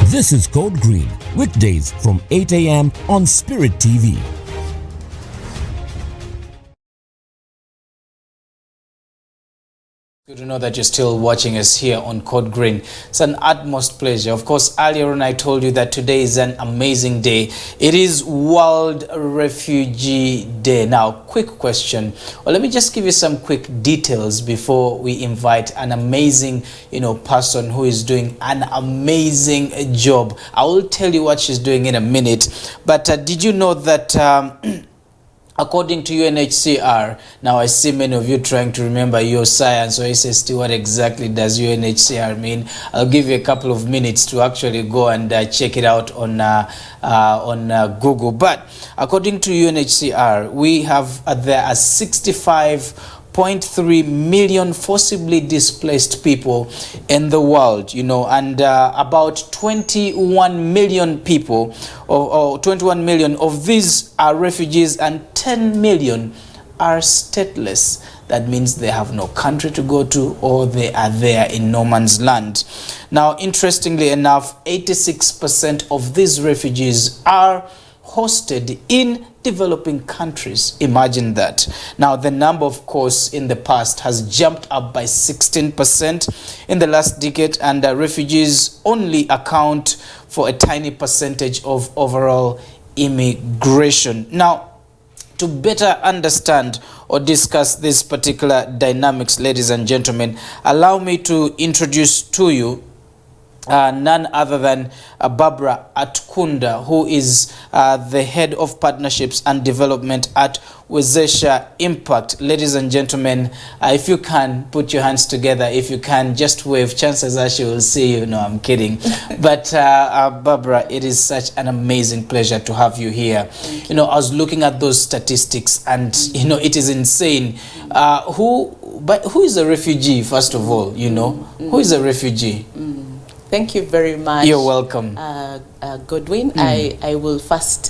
This is Code Green, weekdays from 8 a.m. on Spirit TV. Good to know that you're still watching us here on Code Green. It's an utmost pleasure. Of course, earlier on I told you that today is an amazing day. It is World Refugee Day. Now, quick question. Well, let me just give you some quick details before we invite an amazing, person who is doing an amazing job. I will tell you what she's doing in a minute. But did you know that according to UNHCR, now I see many of you trying to remember your science, so I say, what exactly does UNHCR mean? I'll give you a couple of minutes to actually go and check it out on Google. But according to UNHCR, we have there are 65.3 million forcibly displaced people in the world, and about 21 million people, or 21 million of these are refugees, and 10 million are stateless. That means they have no country to go to, or they are there in no man's land. Now, interestingly enough, 86% of these refugees are hosted in developing countries. Imagine that. Now, the number, of course, in the past has jumped up by 16% in the last decade, and refugees only account for a tiny percentage of overall immigration. Now, to better understand or discuss this particular dynamics, ladies and gentlemen, allow me to introduce to you none other than Barbara Atukunda, who is the head of partnerships and development at Wezesha Impact. Ladies and gentlemen, if you can put your hands together, if you can just wave, chances are she will see you. No, I'm kidding. But Barbara, it is such an amazing pleasure to have you here. I was looking at those statistics, and it is insane. Who is a refugee, first of all? Who is a refugee? Thank you very much. You're welcome. Godwin, I will first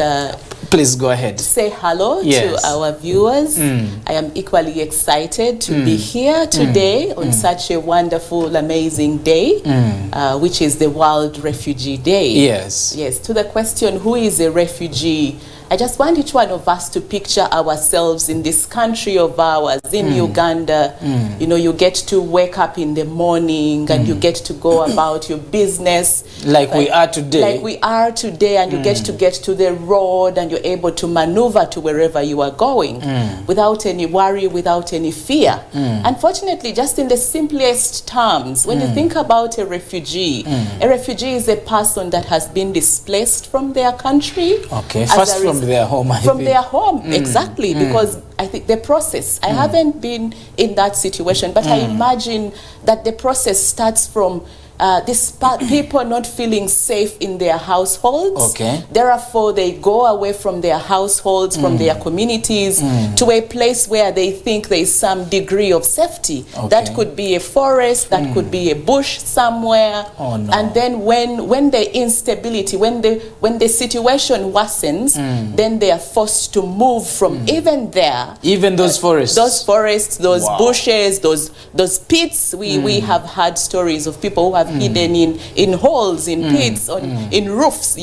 please go ahead. Say hello to our viewers. I am equally excited to be here today on such a wonderful, amazing day, which is the World Refugee Day. Yes. Yes. To the question, who is a refugee? I just want each one of us to picture ourselves in this country of ours, in Uganda. You get to wake up in the morning and you get to go about your business. Like we are today. Like we are today, and you get to the road and you're able to maneuver to wherever you are going without any worry, without any fear. Unfortunately, just in the simplest terms, when you think about a refugee is a person that has been displaced from their country. Okay, first from their home, their home, exactly, because I think the process, I haven't been in that situation, but I imagine that the process starts from people not feeling safe in their households. Okay. Therefore, they go away from their households, from their communities, to a place where they think there is some degree of safety. Okay. That could be a forest, that could be a bush somewhere. Oh, no. And then when the instability, when the situation worsens, then they are forced to move from even there. Even those forests. Those forests, those bushes, those pits. We have had stories of people who have hidden in holes, in pits, in roofs,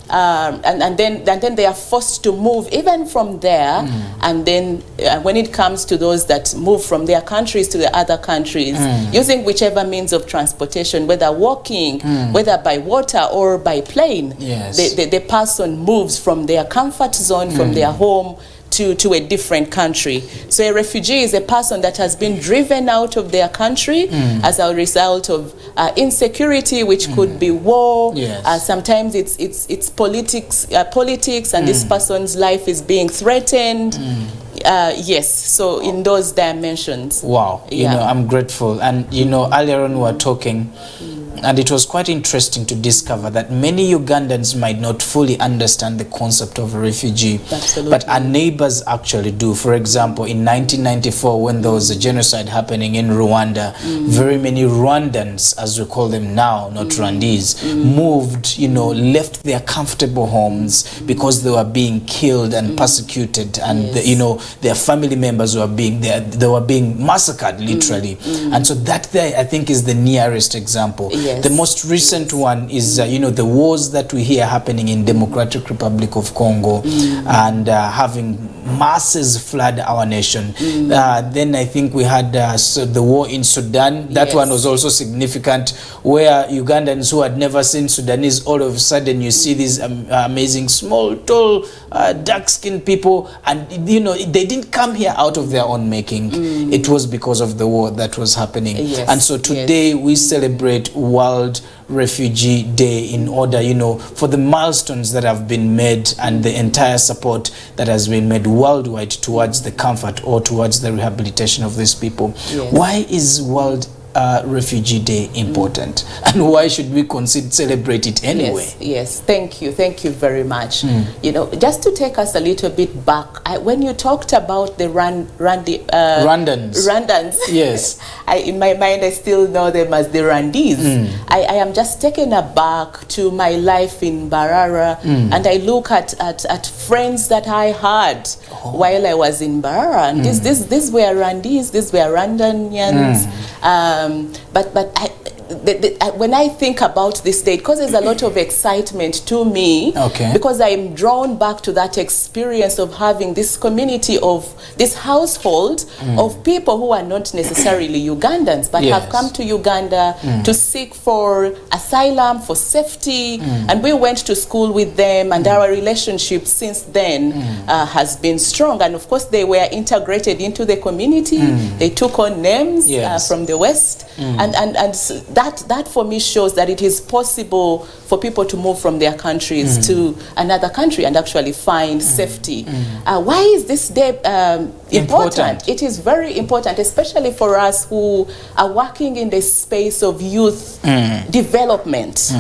and then they are forced to move even from there. And then when it comes to those that move from their countries to the other countries, using whichever means of transportation, whether walking, whether by water or by plane, the person moves from their comfort zone, from their home, to a different country. So a refugee is a person that has been driven out of their country as a result of insecurity, which could be war. Sometimes it's politics, and this person's life is being threatened. Yes, so in those dimensions. Wow, I'm grateful. And earlier on we were talking, and it was quite interesting to discover that many Ugandans might not fully understand the concept of a refugee. Absolutely. But our neighbors actually do. For example, in 1994, when there was a genocide happening in Rwanda, very many Rwandans, as we call them now, not Rwandese, moved, left their comfortable homes because they were being killed and persecuted, and their family members were being massacred, literally. And so that there, I think, is the nearest example. Yes. The most recent one is, you know, the wars that we hear happening in Democratic Republic of Congo and having masses flood our nation. Then I think we had so the war in Sudan. That one was also significant, where Ugandans who had never seen Sudanese, all of a sudden you see these amazing, small, tall, dark-skinned people, and you know, they didn't come here out of their own making. It was because of the war that was happening. And so today we celebrate World Refugee Day in order, you know, for the milestones that have been made and the entire support that has been made worldwide towards the comfort or towards the rehabilitation of these people. Why is World Refugee Day important, and why should we celebrate it anyway? Yes, thank you very much. You know, just to take us a little bit back, when you talked about the Rwandans, yes, in my mind I still know them as the Rwandese. I am just taken aback to my life in Mbarara, and I look at friends that I had while I was in Mbarara, and these were Rwandese, these were Rwandanians. But when I think about this day, it causes a lot of excitement to me, because I'm drawn back to that experience of having this community of this household of people who are not necessarily Ugandans, but have come to Uganda to seek for asylum, for safety, and we went to school with them, and our relationship since then has been strong. And of course they were integrated into the community. They took on names from the West, and that for me shows that it is possible for people to move from their countries to another country and actually find safety. Why is this day important? It is very important, especially for us who are working in the space of youth development.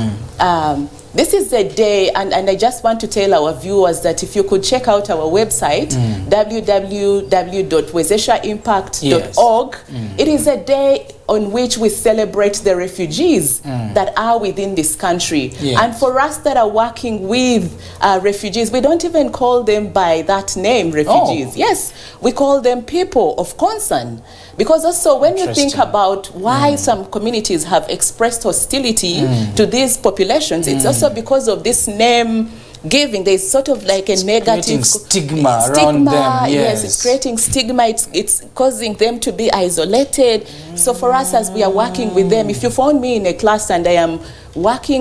This is a day, and I just want to tell our viewers that if you could check out our website, www.wezeshaimpact.org, it is a day on which we celebrate the refugees that are within this country. And for us that are working with refugees, we don't even call them by that name, refugees. Yes, we call them people of concern. Because also when you think about why some communities have expressed hostility to these populations, it's also because of this name giving. There's sort of like a negative stigma around them. Yes, it's creating stigma. It's causing them to be isolated. So for us, as we are working with them, if you found me in a class and I am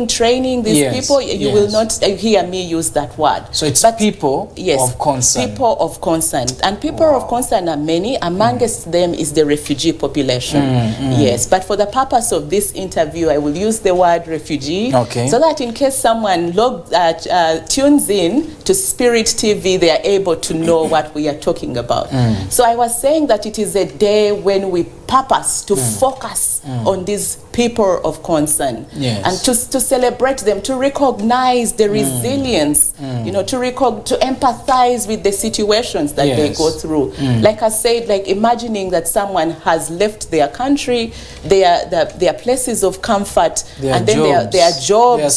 training these people, you will not hear me use that word. So it's people of concern. People of concern. And people of concern are many. Amongst them is the refugee population. Yes, but for the purpose of this interview, I will use the word refugee, so that in case someone tunes in to Spirit TV, they are able to know what we are talking about. So I was saying that it is a day when we purpose to focus on these people of concern, and to celebrate them, to recognize the resilience, you know, to empathize with the situations that they go through. Like I said, like imagining that someone has left their country, their places of comfort, and then their jobs, their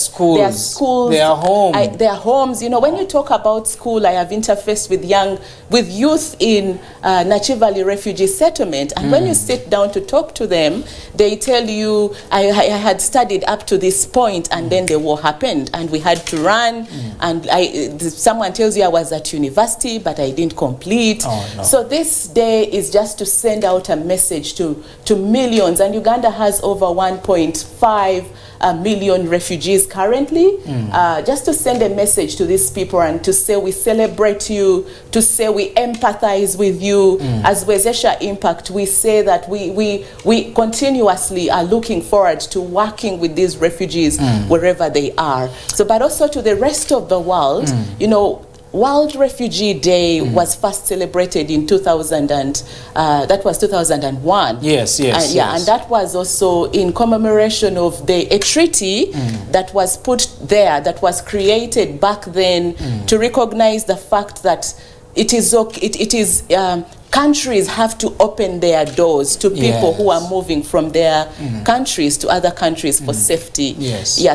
schools, their homes. You know, when you talk about school, I have interfaced with youth in Nachi Valley Refugee Settlement, and when you sit down to talk to them, they tell you, I had studied up to this point, and then the war happened, and we had to run, and someone tells you I was at university, but I didn't complete. So this day is just to send out a message to millions, and Uganda has over 1.5 million refugees currently, just to send a message to these people and to say we celebrate you, to say we empathize with you. As Wezesha Impact, we say that we continuously are looking forward to working with these refugees wherever they are. So, but also to the rest of the world, you know, World Refugee Day was first celebrated in 2000 and that was 2001. Yes. And that was also in commemoration of a treaty that was put there, that was created back then to recognize the fact that countries have to open their doors to people who are moving from their countries to other countries for safety.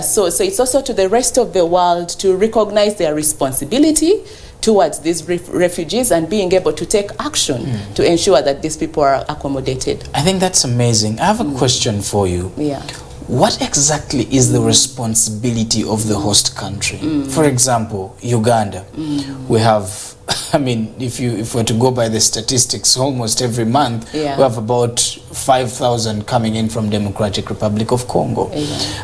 So it's also to the rest of the world to recognize their responsibility towards these refugees and being able to take action to ensure that these people are accommodated. I think that's amazing. I have a question for you. What exactly is the responsibility of the host country? For example, Uganda, we have, I mean, if we're to go by the statistics, almost every month we have about 5,000 coming in from Democratic Republic of Congo.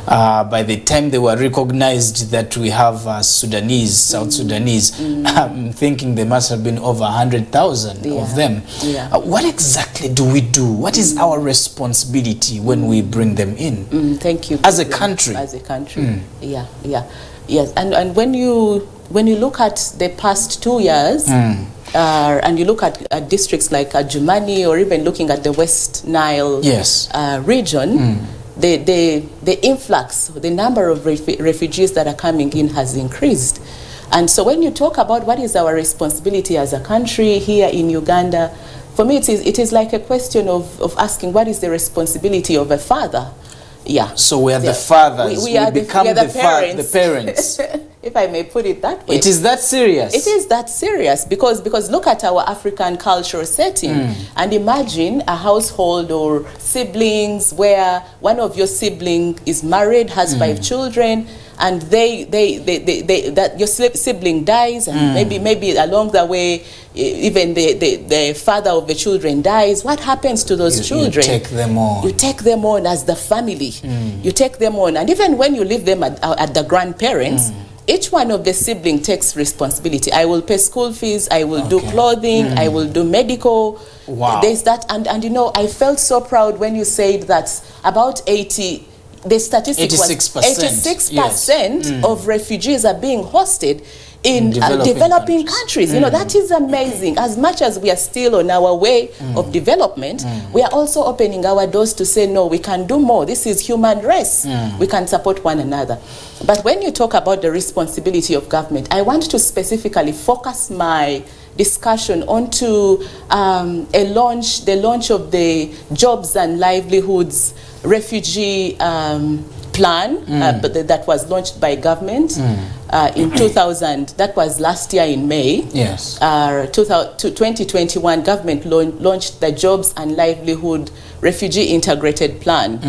By the time they were recognized that we have Sudanese, South Sudanese, I'm thinking there must have been over 100,000 of them. What exactly do we do? What is our responsibility when we bring them in? Thank you. As a country. As a country. Yes. And when you look at the past 2 years, and you look at districts like Jumani, or even looking at the West Nile region, the influx, the number of refugees that are coming in has increased. And so when you talk about what is our responsibility as a country here in Uganda, for me it is like a question of asking what is the responsibility of a father. So we are the fathers. We become the parents. If I may put it that way. It is that serious. It is that serious because look at our African cultural setting and imagine a household or siblings where one of your siblings is married, has 5 children, and that your sibling dies, and maybe along the way even the father of the children dies. What happens to those children? You take them on. You take them on as the family. You take them on, and even when you leave them at the grandparents, each one of the siblings takes responsibility. I will pay school fees, I will do clothing, I will do medical. Wow. There's that, and you know, I felt so proud when you said that about 80, the statistic 86%. was 86% of refugees are being hosted in developing countries. You know, that is amazing. As much as we are still on our way of development, we are also opening our doors to say, no, we can do more. This is human race. We can support one another. But when you talk about the responsibility of government, I want to specifically focus my discussion onto the launch of the Jobs and Livelihoods Refugee plan that was launched by government in 2000. That was last year in May. Yes. 2021, government launched the Jobs and Livelihood Refugee Integrated Plan.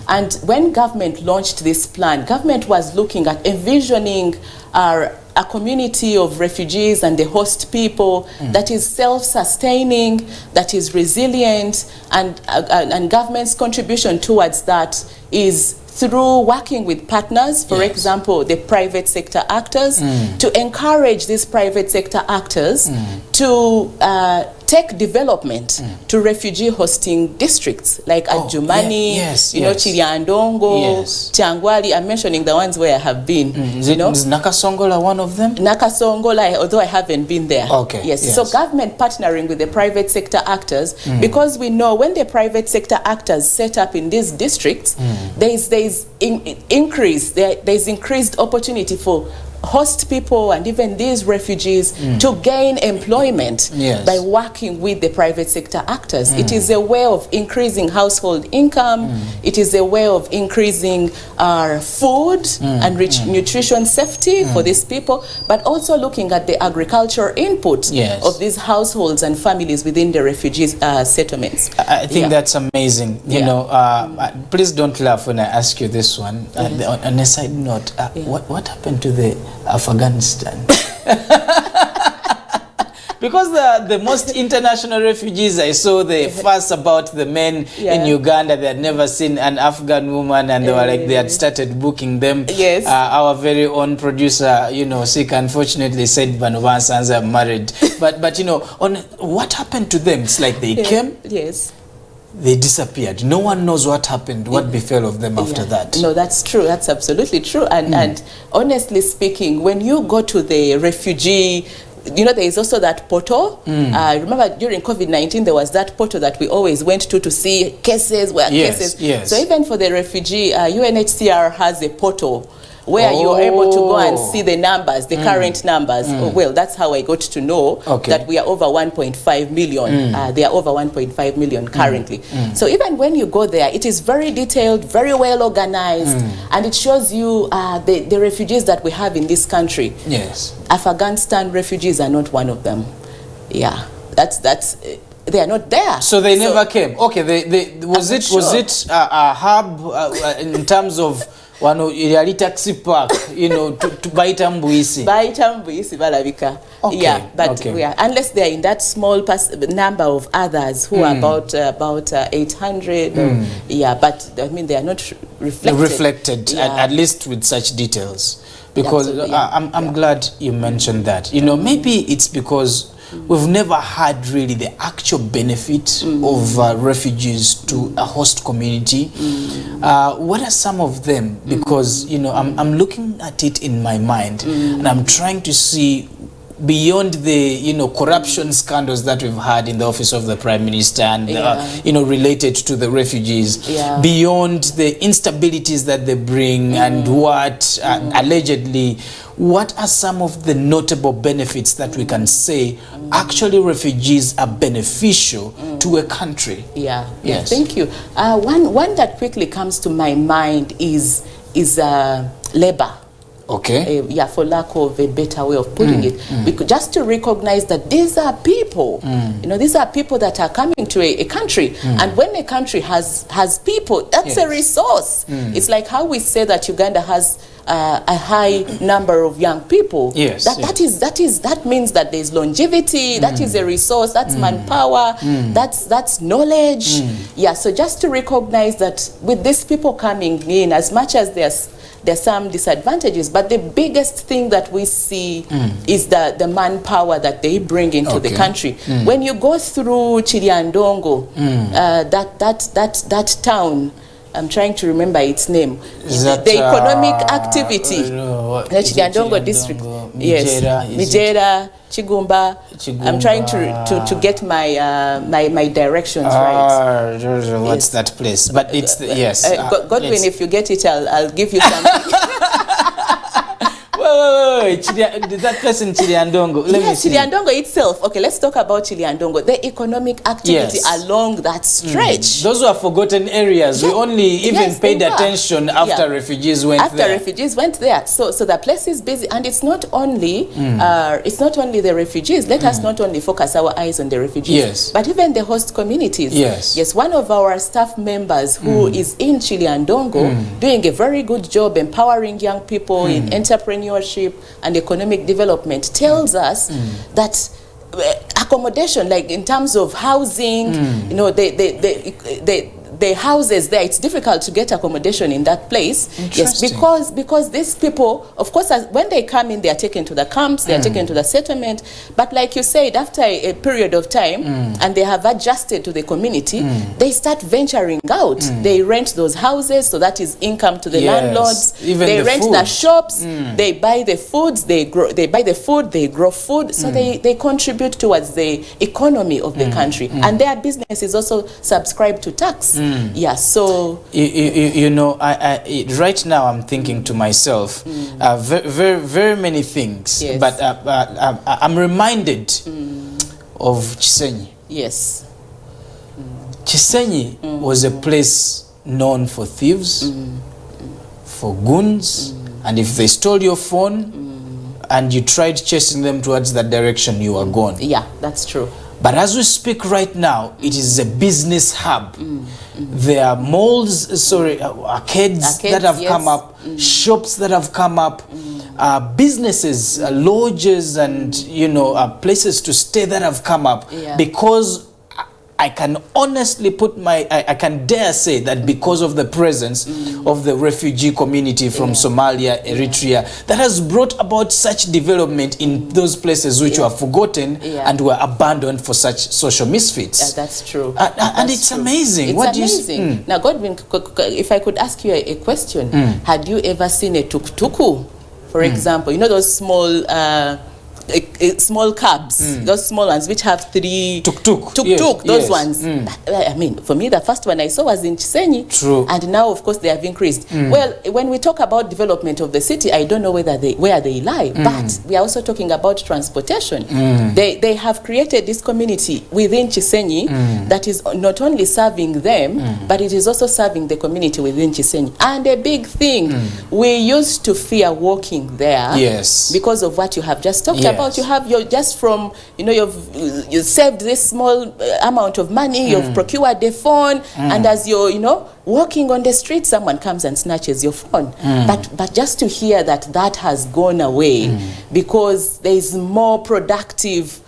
And when government launched this plan, government was looking at envisioning a community of refugees and the host people that is self-sustaining, that is resilient, and government's contribution towards that is through working with partners, for example, the private sector actors, to encourage these private sector actors to take development to refugee hosting districts like Adjumani, Chiriandongo, Tiangwali. I'm mentioning the ones where I have been. Is Nakasongola one of them? Nakasongola, although I haven't been there. So government partnering with the private sector actors, because we know when the private sector actors set up in these districts, there's increased opportunity for host people and even these refugees to gain employment by working with the private sector actors. It is a way of increasing household income. It is a way of increasing our food and nutrition safety for these people, but also looking at the agricultural input of these households and families within the refugee settlements. I think that's amazing. You know, please don't laugh when I ask you this one. On a side note, what happened to the Afghanistan? Because the most international refugees I saw, they fuss about the men in Uganda. They had never seen an Afghan woman, and they were like, they had started booking them. Our very own producer, you know, Sik, unfortunately said Banovan Sons are married. But you know, on what happened to them? It's like they came. They disappeared. No one knows what happened, what befell of them after that. No, that's true. That's absolutely true. And honestly speaking, when you go to the refugee, you know, there is also that portal. I remember during COVID-19, there was that portal that we always went to see cases where cases. So even for the refugee, UNHCR has a portal where you're able to go and see the numbers, the current numbers. Well, that's how I got to know that we are over 1.5 million. They are over 1.5 million currently. So even when you go there, it is very detailed, very well organized, and it shows you the refugees that we have in this country. Afghanistan refugees are not one of them. That's they are not there. So they never came. Okay, was it a hub in terms of wano ili taxi park, you know, to baita mbuisi balabika. Okay, yeah, but okay. Unless they are in that small number of others who are about 800 yeah, but I mean they are not reflected at least with such details, because I'm glad you mentioned that. You know, maybe it's because we've never had really the actual benefit of refugees to a host community. What are some of them? Because, you know, I'm looking at it in my mind and I'm trying to see beyond the, you know, corruption scandals that we've had in the office of the Prime Minister and, you know, related to the refugees, beyond the instabilities that they bring and what allegedly, what are some of the notable benefits that we can say actually refugees are beneficial to a country? Yes. Thank you. One that quickly comes to my mind is labor. Okay. For lack of a better way of putting it, because just to recognize that these are people, you know, these are people that are coming to a country, and when a country has people, that's a resource. It's like how we say that Uganda has a high number of young people. That means that there's longevity. That is a resource. That's manpower. That's knowledge. So just to recognize that with these people coming in, as much as there's some disadvantages, but the biggest thing that we see is the manpower that they bring into the country. When you go through Chiliandongo, that town, I'm trying to remember its name. The economic activity. Chiliandongo district. Yes. Mijera, Chigumba. I'm trying to get my directions right. What's that place? But it's Godwin, if you get it, I'll give you something. Wait. That place in Chiliandongo. Chiliandongo itself. Okay, let's talk about Chiliandongo. The economic activity along that stretch. Those were forgotten areas. We only even paid attention after refugees went there. Refugees went there. So the place is busy, and it's not only the refugees. Let us not only focus our eyes on the refugees, but even the host communities. Yes, one of our staff members who is in Chiliandongo doing a very good job empowering young people in entrepreneurship and economic development tells us that accommodation, like in terms of housing, you know, the houses there, it's difficult to get accommodation in that place. Yes, because these people, of course, when they come in, they are taken to the camps, they are taken to the settlement. But like you said, after a period of time, and they have adjusted to the community, they start venturing out. They rent those houses, so that is income to the landlords. They rent the shops. They buy the foods. They buy the food. They grow food. So they contribute towards the economy of the country, and their business is also subscribed to tax. So you know, I right now I'm thinking to myself, very many things, but I'm reminded of Chisenyi. Yes. Chisenyi was a place known for thieves, for goons, and if they stole your phone and you tried chasing them towards that direction, you are gone. Yeah, that's true. But as we speak right now, it is a business hub. There are malls, arcades that have come up, shops that have come up, businesses, lodges, and, you know, places to stay that have come up because I can honestly I can dare say that because of the presence of the refugee community from Somalia, Eritrea, that has brought about such development in those places which were forgotten and were abandoned for such social misfits. That's true. And it's amazing. It's amazing. Now, Godwin, if I could ask you a question, had you ever seen a tuk-tuku, for example? You know those small cabs, those small ones which have three tuk-tuk, those ones. I mean, for me, the first one I saw was in Chisenyi. True. And now, of course, they have increased. Well, when we talk about development of the city, I don't know where they lie, but we are also talking about transportation. They have created this community within Chisenyi that is not only serving them, but it is also serving the community within Chisenyi. And a big thing, we used to fear walking there because of what you have just talked about. about you have your, just from, you saved this small amount of money, you've procured the phone, and as you're, walking on the street, someone comes and snatches your phone. But just to hear that has gone away because there is more productive,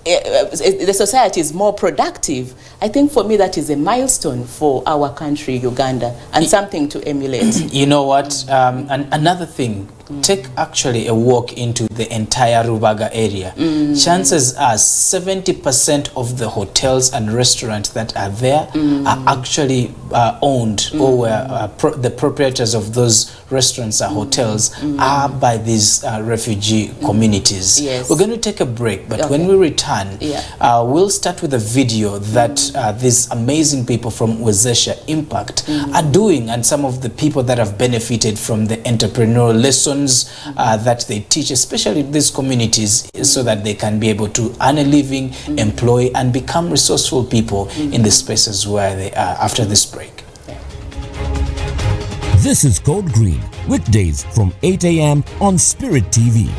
the society is more productive, I think for me that is a milestone for our country, Uganda, and something to emulate. You know what? Another thing, take actually a walk into the entire Rubaga area. Chances are 70% of the hotels and restaurants that are there are actually owned, or where the proprietors of those restaurants or hotels are by these refugee communities. Yes. We're going to take a break, but when we return, we'll start with a video that these amazing people from Wezesha Impact are doing, and some of the people that have benefited from the entrepreneurial lessons that they teach, especially these communities, so that they can be able to earn a living, employ, and become resourceful people in the spaces where they are after this break. This is Code Green, weekdays from 8 a.m. on Spirit TV.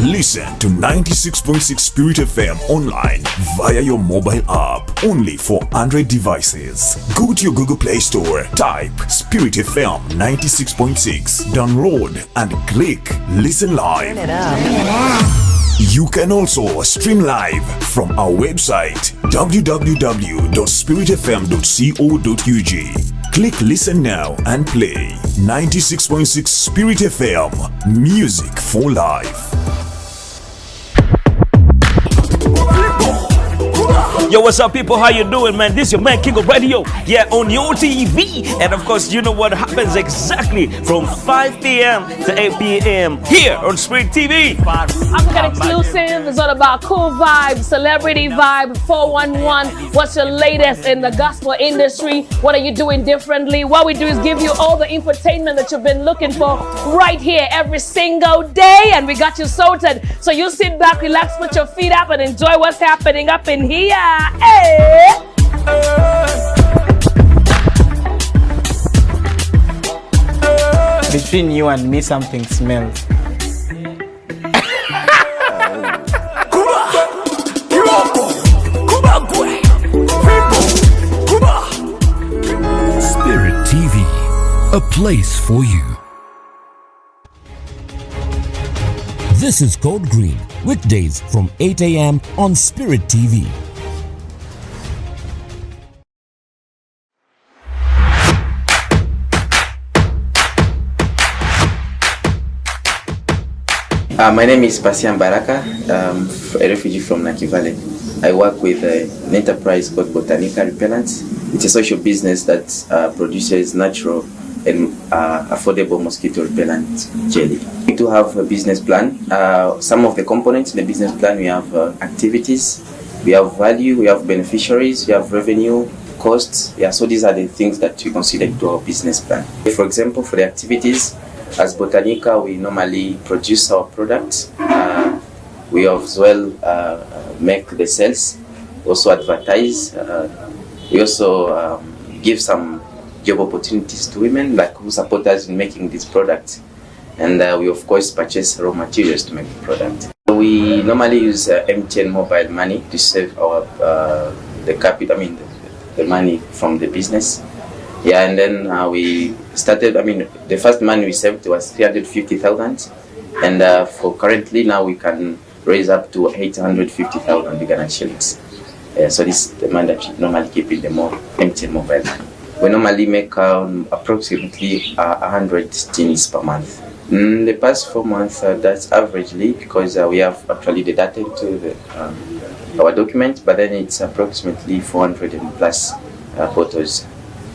Listen to 96.6 Spirit FM online via your mobile app, only for Android devices. Go to your Google Play Store, type Spirit FM 96.6, download and click Listen Live. You can also stream live from our website www.spiritfm.co.ug. Click Listen Now and play 96.6 Spirit FM, music for life. Yo, what's up, people? How you doing, man? This is your man, King of Radio, on your TV. And of course, you know what happens exactly from 5 p.m. to 8 p.m. here on Spirit TV. African Exclusive is all about cool vibes, celebrity vibe, 411. What's your latest in the gospel industry? What are you doing differently? What we do is give you all the infotainment that you've been looking for right here every single day. And we got you sorted. So you sit back, relax, put your feet up, and enjoy what's happening up in here. Hey! Between you and me, something smells. Spirit TV, a place for you. This is Code Green, weekdays from 8 a.m. on Spirit TV. My name is Pasian Baraka, a refugee from Naki Valley. I work with an enterprise called Botanical repellent. It's a social business that produces natural and affordable mosquito repellent jelly. We do have a business plan. Some of the components in the business plan, we have activities, we have value, we have beneficiaries, we have revenue, costs. So these are the things that we consider into our business plan. For example, for the activities, as Botanical, we normally produce our products. We as well make the sales, also advertise. We also give some job opportunities to women like who support us in making this product. And we of course purchase raw materials to make the product. We normally use MTN mobile money to save our the capital, the money from the business. And then we started, the first money we saved was 350,000, and for currently now we can raise up to 850,000 Uganda shillings. So this is the money that we normally keep in the MTN mobile money. We normally make approximately 100 tins per month. In the past 4 months, that's averagely, because we have actually the data into our document, but then it's approximately 400 and plus bottles.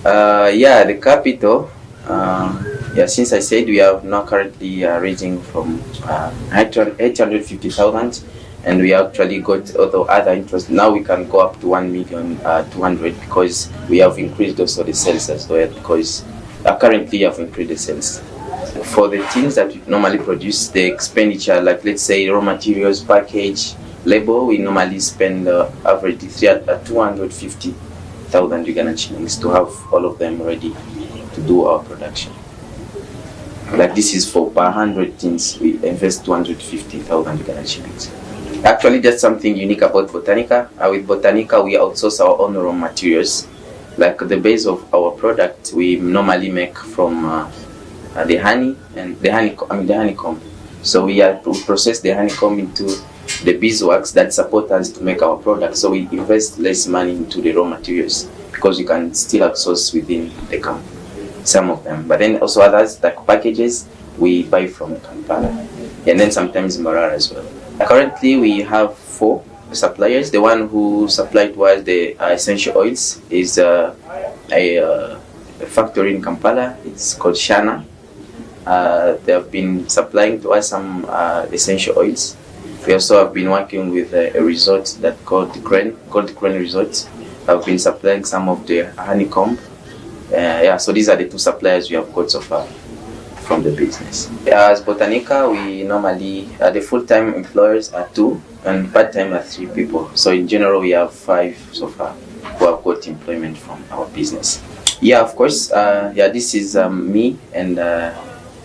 The capital, since I said we have now currently raising from 850,000, and we actually got other interest. Now we can go up to 1,200,000 because we have increased also the sales as well, because currently we have increased the sales. For the things that we normally produce, the expenditure, like let's say raw materials, package, labor, we normally spend average 250,000 Uganda shillings to have all of them ready to do our production. Like this is for per 100 things, we invest 250,000 Uganda shillings. Actually, that's something unique about Botanica. With Botanica, we outsource our own raw materials. Like the base of our product, we normally make from the honey and the honeycomb. So we process the honeycomb into the beeswax that support us to make our product. So we invest less money into the raw materials because you can still outsource within the camp, some of them. But then also others, like packages, we buy from Kampala, and then sometimes Marara as well. Currently, we have 4 suppliers. The one who supplied to us the essential oils is a factory in Kampala. It's called Shana. They have been supplying to us some essential oils. We also have been working with a resort that called the Crane Resort. I've been supplying some of the honeycomb. So these are the 2 suppliers we have got so far from the business. As Botanica, we normally, the full-time employers are 2 and part-time are 3 people. So in general, we have 5 so far who have got employment from our business. Yeah, of course. This is me and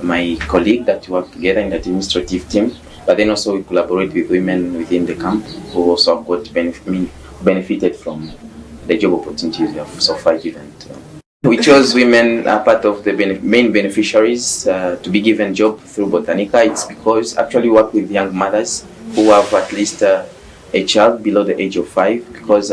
my colleague that work together in the administrative team. But then also we collaborate with women within the camp who also have got benefited from the job opportunities we have so far given to them. We chose women part of the main beneficiaries to be given job through Botanica. It's because actually we work with young mothers who have at least a child below the age of 5, because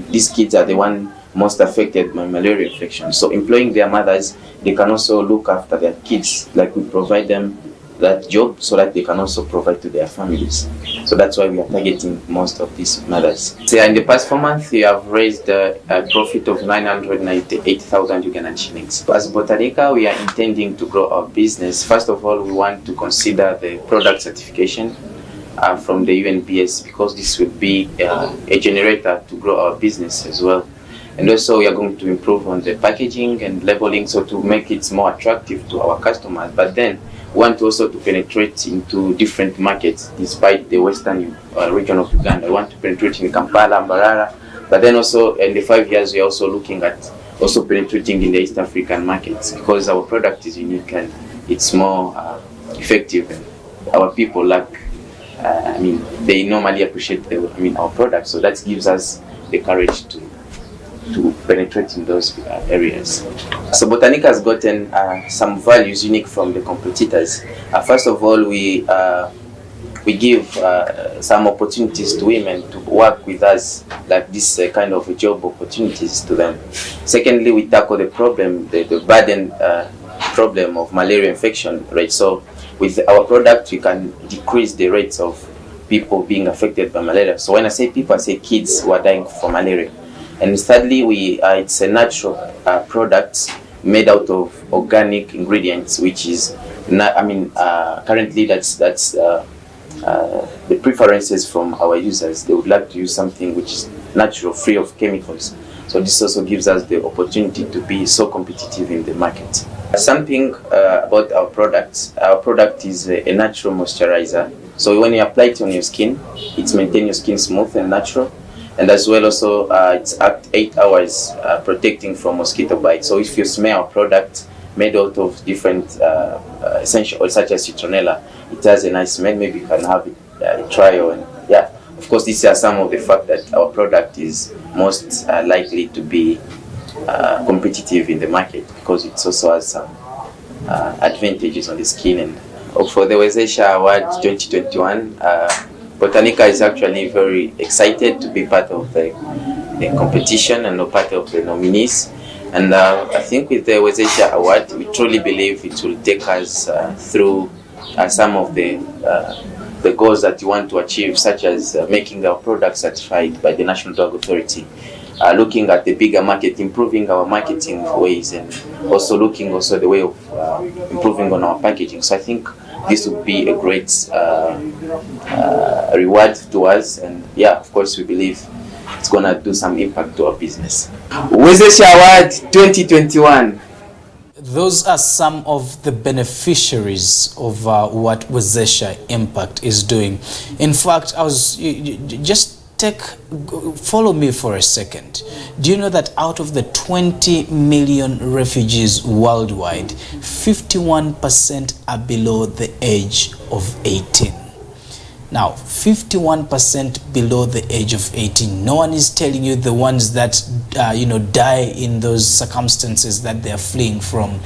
these kids are the one most affected by malaria infection. So employing their mothers, they can also look after their kids. Like we provide them that job so that they can also provide to their families. So that's why we are targeting most of these mothers. So in the past 4 months, we have raised a profit of 998,000 Ugandan shillings. As Botanica, we are intending to grow our business. First of all, we want to consider the product certification from the UNPS, because this will be a generator to grow our business as well. And also we are going to improve on the packaging and labeling, so to make it more attractive to our customers. But then want also to penetrate into different markets despite the western region of Uganda. We want to penetrate in Kampala, Mbarara, but then also in the 5 years we are also looking at also penetrating in the East African markets, because our product is unique and it's more effective, and our people they normally appreciate our product, so that gives us the courage to penetrate in those areas. So Botanica has gotten some values unique from the competitors. First of all, we give some opportunities to women to work with us, like this kind of job opportunities to them. Secondly, we tackle the problem, the burden problem of malaria infection rate. So with our product, we can decrease the rates of people being affected by malaria. So when I say people, I say kids who are dying from malaria. And thirdly, it's a natural product made out of organic ingredients, which is currently that's the preferences from our users. They would like to use something which is natural, free of chemicals. So this also gives us the opportunity to be so competitive in the market. Something about our product. Our product is a natural moisturizer. So when you apply it on your skin, it maintains your skin smooth and natural. And as well also, it's 8 hours protecting from mosquito bites. So if you smell our product made out of different essential oils such as citronella, it has a nice smell. Maybe you can have it trial. And of course, these are some of the fact that our product is most likely to be competitive in the market, because it also has some advantages on the skin. And for the Wezesha Award 2021, Botanica is actually very excited to be part of the competition and part of the nominees. And I think with the Wezesha Award, we truly believe it will take us through some of the goals that you want to achieve, such as making our product certified by the National Drug Authority, looking at the bigger market, improving our marketing ways, and also looking the way of improving on our packaging. So I think this would be a great reward to us, and yeah, of course, we believe it's gonna do some impact to our business. Wezesha Award 2021. Those are some of the beneficiaries of what Wezesha Impact is doing. In fact, follow me for a second. Do you know that out of the 20 million refugees worldwide, 51% are below the age of 18? Now, 51% below the age of 18. No one is telling you the ones that, die in those circumstances that they're fleeing from.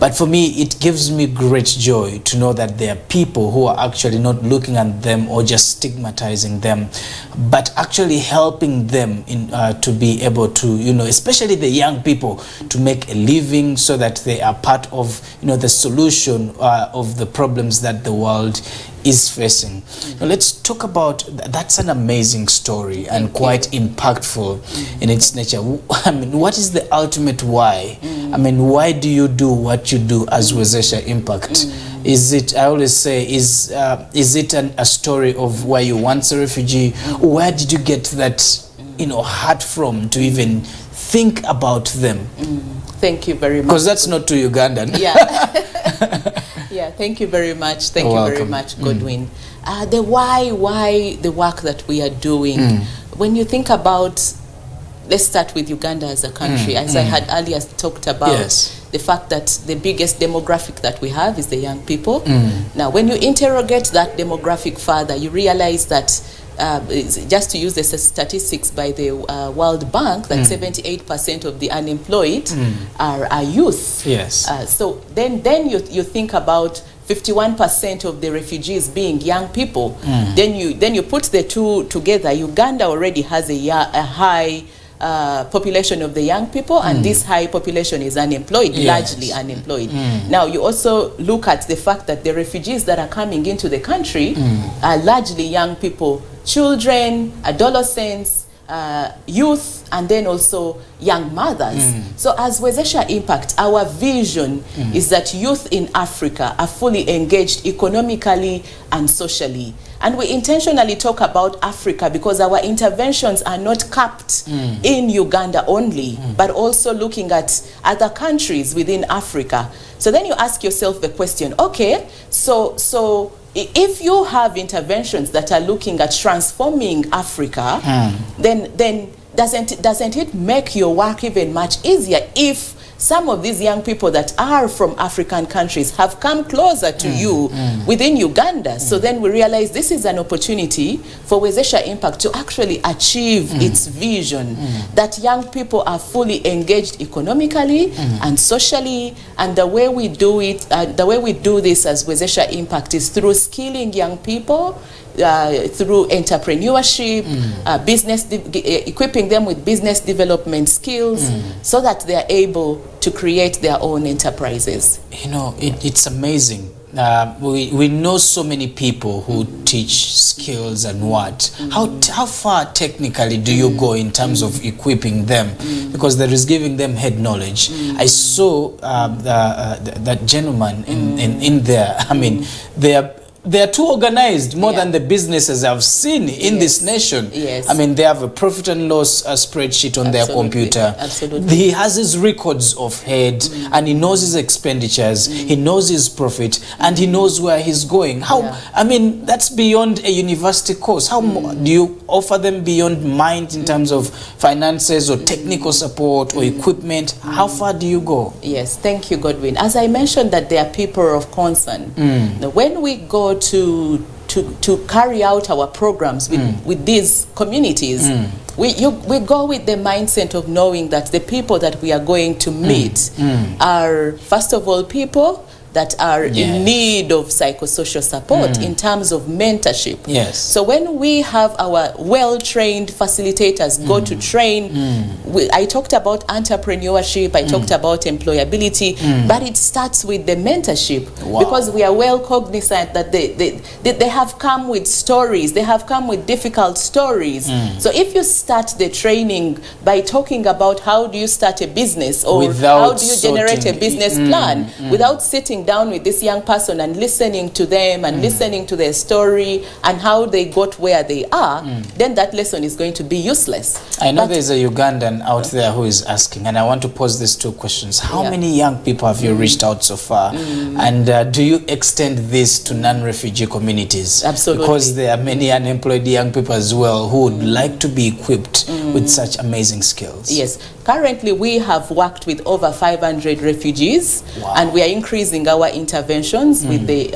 But for me, it gives me great joy to know that there are people who are actually not looking at them or just stigmatizing them, but actually helping them to be able to, especially the young people, to make a living so that they are part of, the solution of the problems that the world is facing. Now let's talk about that's an amazing story and quite impactful in its nature. I mean, what is the ultimate why? I mean, why do you do what you do as Wezesha Impact? Is it, I always say, is it a story of where you once a refugee? Where did you get that, heart from to even think about them? Thank you very much. Because that's not too Ugandan. Yeah. Yeah, thank you very much. Thank you very much, Godwin. The why the work that we are doing. When you think about, let's start with Uganda as a country, as I had earlier talked about, the fact that the biggest demographic that we have is the young people. Now, when you interrogate that demographic further, you realize that just to use the statistics by the World Bank, that 78% of the unemployed are youth. Yes. So then you think about 51% of the refugees being young people. Then you put the two together. Uganda already has a high population of the young people, and this high population is unemployed, largely unemployed. Now you also look at the fact that the refugees that are coming into the country are largely young people, children, adolescents, youth, and then also young mothers. So as Wezesha Impact, our vision is that youth in Africa are fully engaged economically and socially. And we intentionally talk about Africa because our interventions are not capped in Uganda only, but also looking at other countries within Africa. So then you ask yourself the question, okay, so if you have interventions that are looking at transforming Africa, then doesn't it make your work even much easier if some of these young people that are from African countries have come closer to you within Uganda? So then we realize this is an opportunity for Wezesha Impact to actually achieve its vision, that young people are fully engaged economically and socially. And the way we do it, the way we do this as Wezesha Impact is through skilling young people, through entrepreneurship, equipping them with business development skills so that they are able to create their own enterprises. It's amazing. We know so many people who teach skills and what. How far technically do you go in terms of equipping them? Because there is giving them head knowledge. I saw that gentleman in there. I mean, they are too organized, more than the businesses I've seen in this nation. I mean, they have a profit and loss spreadsheet on their computer. He has his records of head, and he knows his expenditures, he knows his profit, and he knows where he's going. I mean, that's beyond a university course. How do you offer them beyond mind in terms of finances or technical support or equipment? How far do you go? Yes, thank you, Godwin. As I mentioned, that they are people of concern. When we go to carry out our programs with these communities, we go with the mindset of knowing that the people that we are going to meet are, first of all, people that are in need of psychosocial support in terms of mentorship. So when we have our well-trained facilitators go to train, I talked about entrepreneurship, I talked about employability, but it starts with the mentorship, because we are well cognizant that they have come with stories, they have come with difficult stories. So if you start the training by talking about how do you start a business, or how do you generate a business plan, without sitting down with this young person and listening to them and listening to their story and how they got where they are, then that lesson is going to be useless. I know there's a Ugandan out there who is asking, and I want to pose these two questions. How many young people have you reached out so far? And do you extend this to non-refugee communities? Absolutely. Because there are many unemployed young people as well who would like to be equipped with such amazing skills. Yes. Currently, we have worked with over 500 refugees, and we are increasing our interventions with the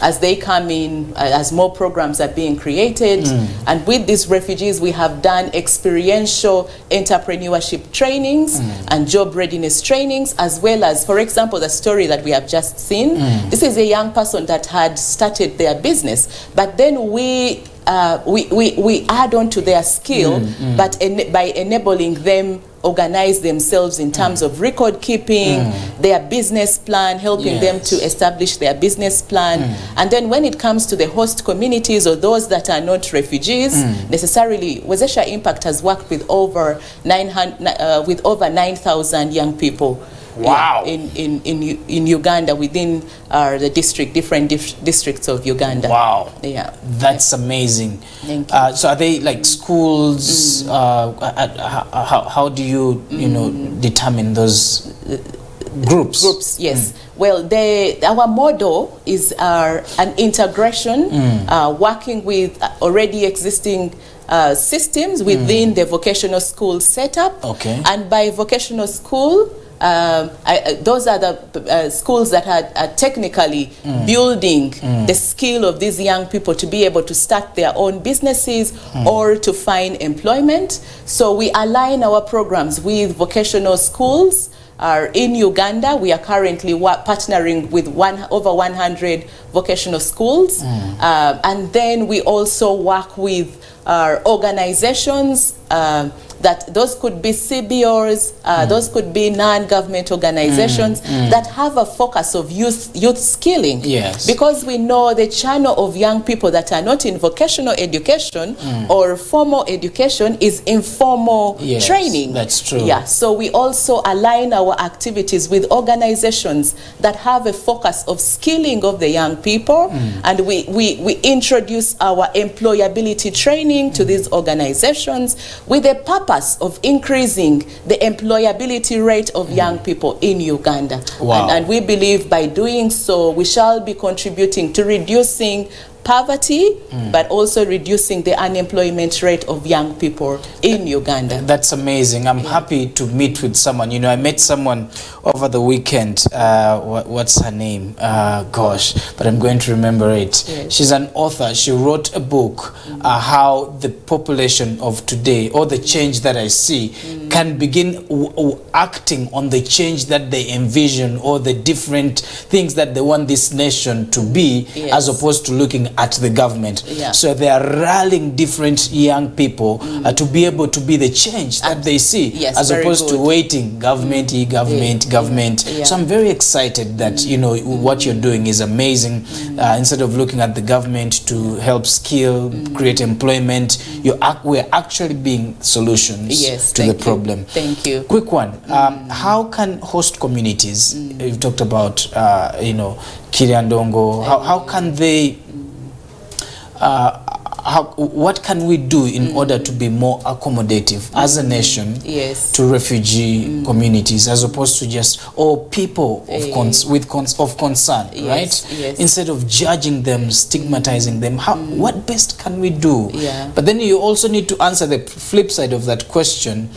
as they come in, as more programs are being created. And with these refugees, we have done experiential entrepreneurship trainings and job readiness trainings, as well as, for example, the story that we have just seen. This is a young person that had started their business, but then we add on to their skill, but by enabling them organize themselves in terms of record keeping, their business plan, helping them to establish their business plan. And then when it comes to the host communities or those that are not refugees, necessarily, Wezesha Impact has worked with over 9,000 young people. Wow. In Uganda, within the different districts of Uganda. Wow. Yeah. That's amazing. Thank you. So are they like schools? How do you, determine those groups? Groups, yes. Well, our model is an integration, working with already existing systems within the vocational school setup. Okay. And by vocational school, those are the schools that are technically building the skill of these young people to be able to start their own businesses or to find employment. So we align our programs with vocational schools. In Uganda, we are currently partnering with over 100 vocational schools. And then we also work with organizations that those could be CBOs, those could be non-government organizations that have a focus of youth skilling. Yes. Because we know the channel of young people that are not in vocational education or formal education is informal training. That's true. Yeah. So we also align our activities with organizations that have a focus of skilling of the young people, and we introduce our employability training to these organizations with a purpose of increasing the employability rate of young people in Uganda. Wow. And we believe by doing so, we shall be contributing to reducing poverty, but also reducing the unemployment rate of young people in Uganda. That's amazing. I'm happy to meet with someone. I met someone over the weekend. What's her name? Gosh, but I'm going to remember it. Yes. She's an author. She wrote a book, how the population of today, or the change that I see, can begin acting on the change that they envision, or the different things that they want this nation to be, as opposed to looking at the government. So they are rallying different young people to be able to be the change that they see, as opposed to waiting government. So I'm very excited that what you're doing is amazing. Instead of looking at the government to help skill, create employment, we're actually being solutions to the problem. Thank you. Quick one. How can host communities, you've talked about Kiriandongo, how can they what can we do in order to be more accommodative as a nation to refugee communities, as opposed to just people of concern, right? Instead of judging them, stigmatizing them, what best can we do? But then you also need to answer the flip side of that question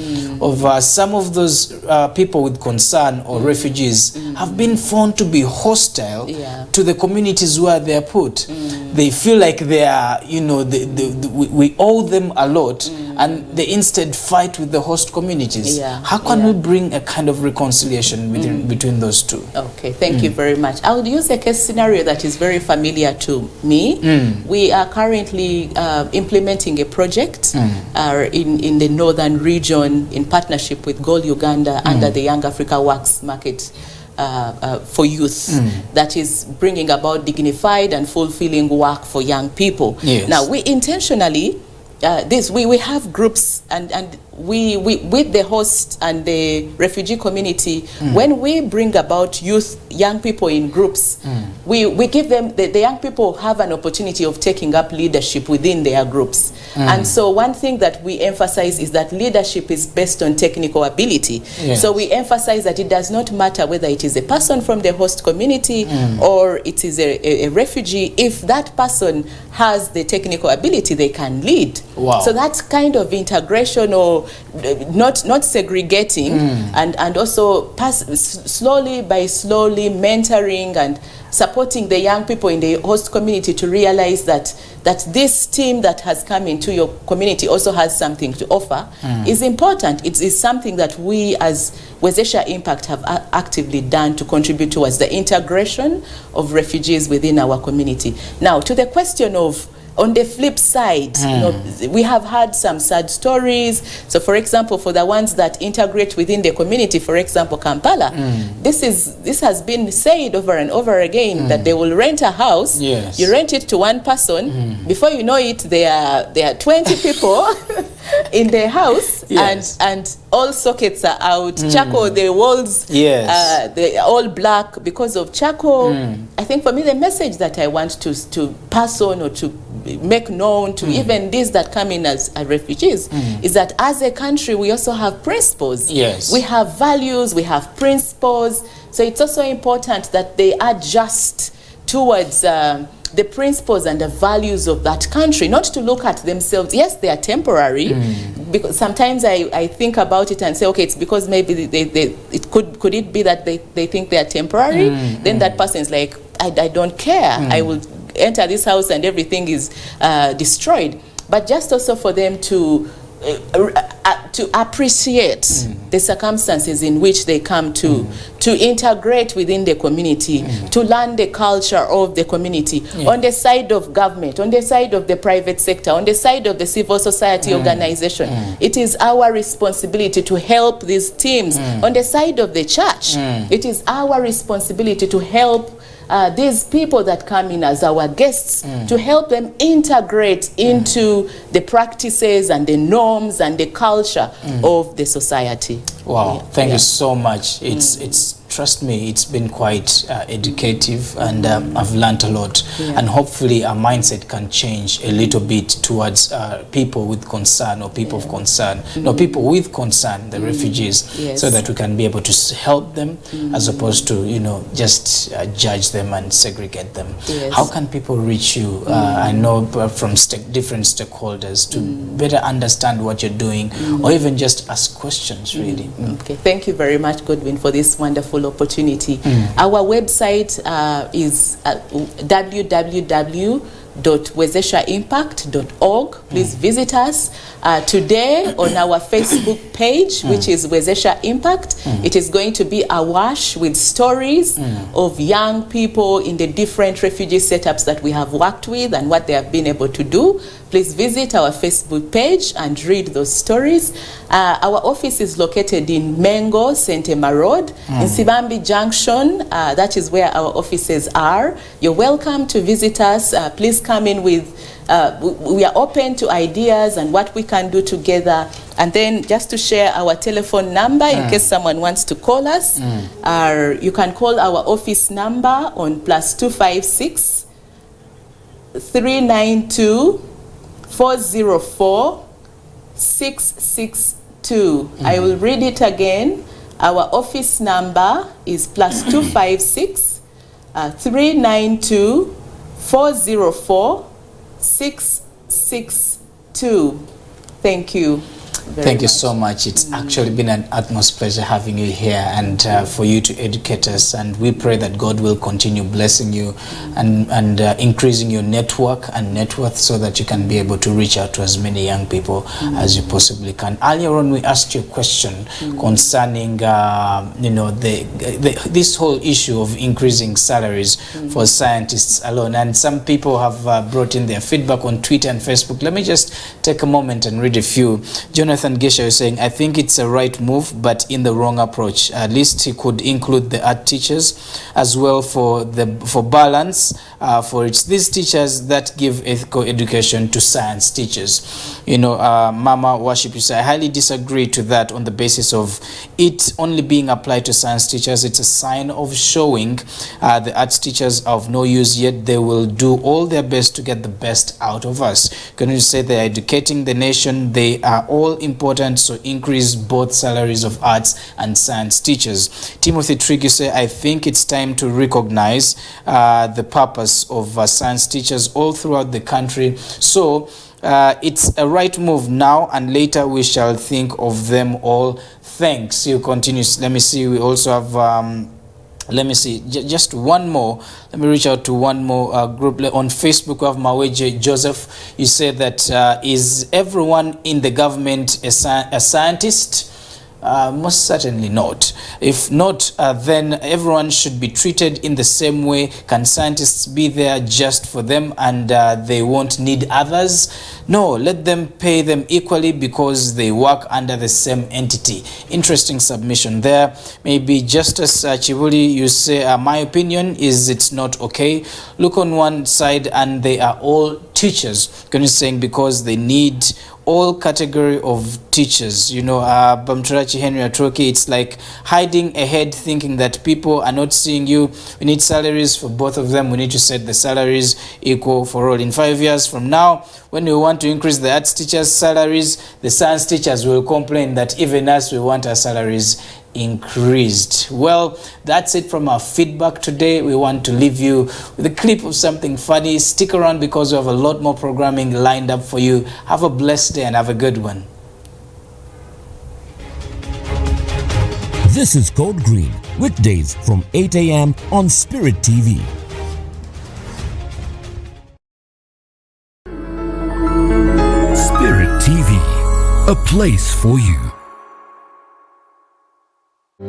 of some of those people with concern or refugees have been found to be hostile to the communities where they are put. They feel like they are, we owe them a lot, and they instead fight with the host communities. How can we bring a kind of reconciliation between those two? Okay, thank you very much. I would use a case scenario that is very familiar to me. We are currently implementing a project in the northern region in partnership with Goal Uganda under the Young Africa Works Market for youth, that is bringing about dignified and fulfilling work for young people. Now, we intentionally, we have groups, and we with the host and the refugee community, when we bring about young people in groups, we give them, the young people have an opportunity of taking up leadership within their groups. And so one thing that we emphasize is that leadership is based on technical ability. Yes. So we emphasize that it does not matter whether it is a person from the host community or it is a refugee. If that person has the technical ability, they can lead. Wow. So that kind of integration, or not segregating, and also slowly mentoring and supporting the young people in the host community to realize that this team that has come into your community also has something to offer is important. It is something that we as Wezesha Impact have actively done to contribute towards the integration of refugees within our community. Now, to the question of, on the flip side, you know, we have had some sad stories. So, for example, for the ones that integrate within the community, for example, Kampala, this has been said over and over again that they will rent a house. Yes. You rent it to one person. Before you know it, there are 20 people in the house, Yes. and all sockets are out. Charcoal, the walls, they're all black because of charcoal. I think for me, the message that I want to pass on or to make known to even these that come in as refugees is that as a country, we also have principles. Yes. We have values, we have principles. So it's also important that they adjust towards the principles and the values of that country, not to look at themselves. Yes, they are temporary, because sometimes I think about it and say, okay, it's because maybe could it be that they think they are temporary? Then that person is like, I don't care. I will enter this house and everything is destroyed. But just also for them to appreciate the circumstances in which they come to integrate within the community, to learn the culture of the community, on the side of government, on the side of the private sector, on the side of the civil society organization. It is our responsibility to help these teams. On the side of the church, it is our responsibility to help these people that come in as our guests, to help them integrate into the practices and the norms and the culture of the society. Wow, thank you so much. It's trust me, it's been quite educative, and I've learned a lot. And hopefully our mindset can change a little bit towards people with concern, or people of concern, no, people with concern, the refugees, so that we can be able to help them as opposed to, you know, just judge them and segregate them. How can people reach you? I know from different stakeholders to better understand what you're doing, or even just ask questions, really. Okay, thank you very much, Godwin, for this wonderful opportunity. Our website is www.wezeshaimpact.org. Please visit us. Today on our Facebook page, which is Wezesha Impact, it is going to be awash with stories of young people in the different refugee setups that we have worked with and what they have been able to do. Please visit our Facebook page and read those stories. Our office is located in Mengo, St. Emma Road, in Sibambi Junction. That is where our offices are. You're welcome to visit us. Please come in with, we are open to ideas and what we can do together. And then just to share our telephone number in case someone wants to call us, you can call our office number on +256 392 404 662. I will read it again. Our office number is +256 392 404 662. Thank you. Thank you so much. It's actually been an utmost pleasure having you here, and for you to educate us. And we pray that God will continue blessing you and increasing your network and net worth, so that you can be able to reach out to as many young people as you possibly can. Earlier on, we asked you a question concerning, you know, this whole issue of increasing salaries for scientists alone. And some people have brought in their feedback on Twitter and Facebook. Let me just take a moment and read a few. Jonathan Jonathan Gesha is saying, I think it's a right move, but in the wrong approach. At least he could include the art teachers as well for balance. For it's these teachers that give ethical education to science teachers. You know, Mama Worship, you say, I highly disagree to that on the basis of it only being applied to science teachers. It's a sign of showing the arts teachers are of no use, yet they will do all their best to get the best out of us. Can you say they're educating the nation? They are all important, so increase both salaries of arts and science teachers. Timothy Trigg, you say, I think it's time to recognize the purpose of science teachers all throughout the country. So it's a right move now, and later we shall think of them all. Thanks. You continue. Let me see. We also have let me see, just one more. Let me reach out to one more group on Facebook. We have Maweje Joseph. You said that is everyone in the government a scientist? Most certainly not. If not, then everyone should be treated in the same way. Can scientists be there just for them and they won't need others? No, let them pay them equally because they work under the same entity. Interesting submission there. Maybe Justice Chibuli, you say, my opinion is it's not okay. Look on one side and they are all teachers. Can you saying because they need all category of teachers, you know, Bamturachi Henry Atroki, it's like hiding ahead, thinking that people are not seeing you. We need salaries for both of them. We need to set the salaries equal for all. In 5 years from now, when we want to increase the arts teachers' salaries, the science teachers will complain that even us, we want our salaries increased. Well, that's it from our feedback today. We want to leave you with a clip of something funny. Stick around because we have a lot more programming lined up for you. Have a blessed day and have a good one. This is Code Green, weekdays from 8 a.m. on Spirit TV. Spirit TV, a place for you.